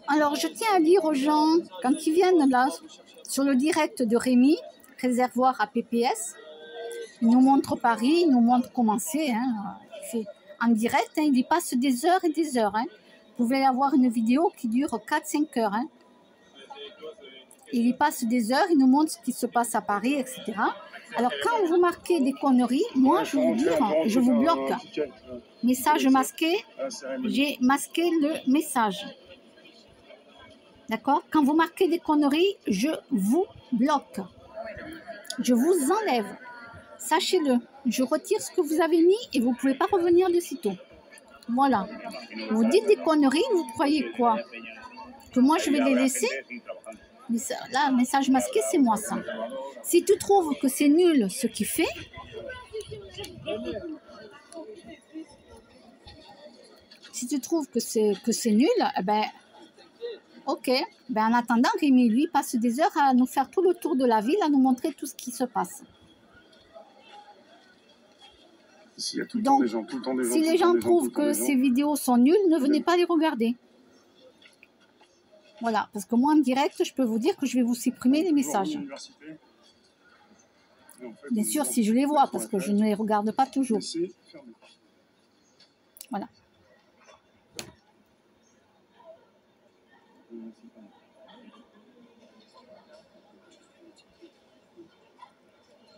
Alors, je tiens à dire aux gens, quand ils viennent là, sur le direct de Rémi, réservoir à PPS, il nous montre Paris, il nous montre comment c'est. Hein. C'est en direct, hein, il y passe des heures et des heures. Hein. Vous pouvez avoir une vidéo qui dure 4-5 heures. Hein. Il y passe des heures, il nous montre ce qui se passe à Paris, etc. Alors, quand vous marquez des conneries, moi, je vous dis, je vous bloque. Message masqué, j'ai masqué le message. D'accord? Quand vous marquez des conneries, je vous bloque. Je vous enlève. Sachez-le. Je retire ce que vous avez mis et vous ne pouvez pas revenir de sitôt. Voilà. Vous dites des conneries, vous croyez quoi? Que moi, je vais les laisser? Mais ça, là, message masqué, c'est moi ça. Si tu trouves que c'est nul ce qu'il fait, si tu trouves que c'est nul, eh ben, ok. Ben, en attendant, Rémi, lui, passe des heures à nous faire tout le tour de la ville, à nous montrer tout ce qui se passe. S'il y a tout le Donc, temps des gens, tout le temps des gens, si les gens trouvent que ces vidéos sont nulles, ne venez pas les regarder. Voilà, parce que moi, en direct, je peux vous dire que je vais vous supprimer les messages. Bien sûr, si je les vois, parce que je ne les regarde pas toujours. Voilà.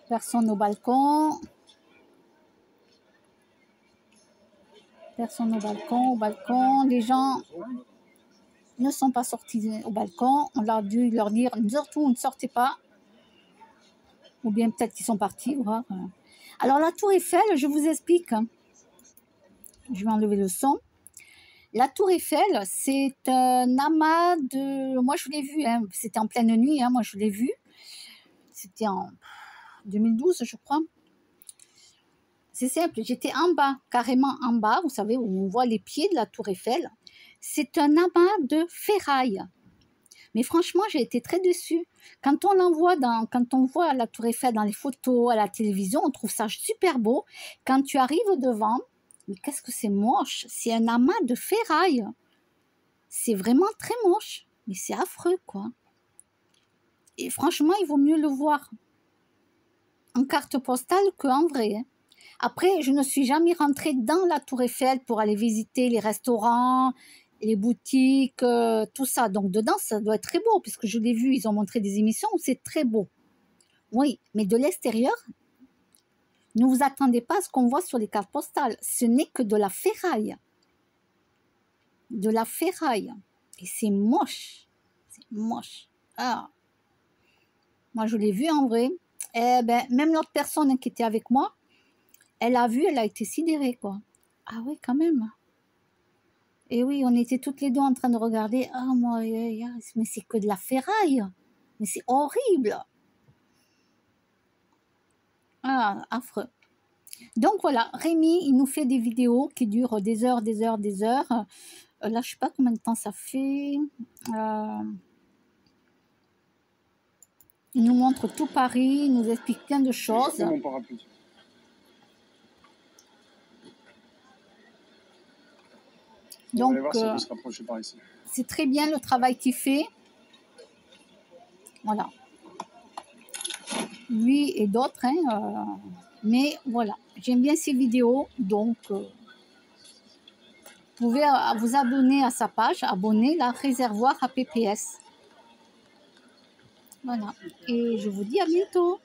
Personne au balcon. Personne au balcon. Au balcon, les gens ne sont pas sortis au balcon. On a dû leur dire, surtout, ne sortez pas. Ou bien peut-être qu'ils sont partis. Voir. Alors, la tour Eiffel, je vous explique. Je vais enlever le son. La tour Eiffel, c'est un amas de... Moi, je l'ai vu, hein. C'était en pleine nuit, hein. Moi, je l'ai vu. C'était en 2012, je crois. C'est simple, j'étais en bas, carrément en bas, vous savez, où on voit les pieds de la tour Eiffel. C'est un amas de ferraille. Mais franchement, j'ai été très déçue. Quand on voit la tour Eiffel dans les photos, à la télévision, on trouve ça super beau. Quand tu arrives devant, mais qu'est-ce que c'est moche? C'est un amas de ferraille. C'est vraiment très moche. Mais c'est affreux, quoi. Et franchement, il vaut mieux le voir en carte postale qu'en vrai. Hein. Après, je ne suis jamais rentrée dans la tour Eiffel pour aller visiter les restaurants, les boutiques, tout ça. Donc, dedans, ça doit être très beau, puisque je l'ai vu, ils ont montré des émissions où c'est très beau. Oui, mais de l'extérieur, ne vous attendez pas à ce qu'on voit sur les cartes postales. Ce n'est que de la ferraille. De la ferraille. Et c'est moche. C'est moche. Ah. Moi, je l'ai vu en vrai. Eh ben, même l'autre personne qui était avec moi, elle a vu, elle a été sidérée, quoi. Ah oui, quand même. Et oui, on était toutes les deux en train de regarder. Ah, moi, mais c'est que de la ferraille. Mais c'est horrible. Ah, affreux. Donc voilà, Rémi, il nous fait des vidéos qui durent des heures, des heures, des heures. Là, je ne sais pas combien de temps ça fait. Il nous montre tout Paris, il nous explique plein de choses. Donc, c'est très bien le travail qu'il fait. Voilà. Lui et d'autres. Hein, mais voilà, j'aime bien ses vidéos. Donc, vous pouvez vous abonner à sa page. Abonner la réservoir à PPS. Voilà. Et je vous dis à bientôt.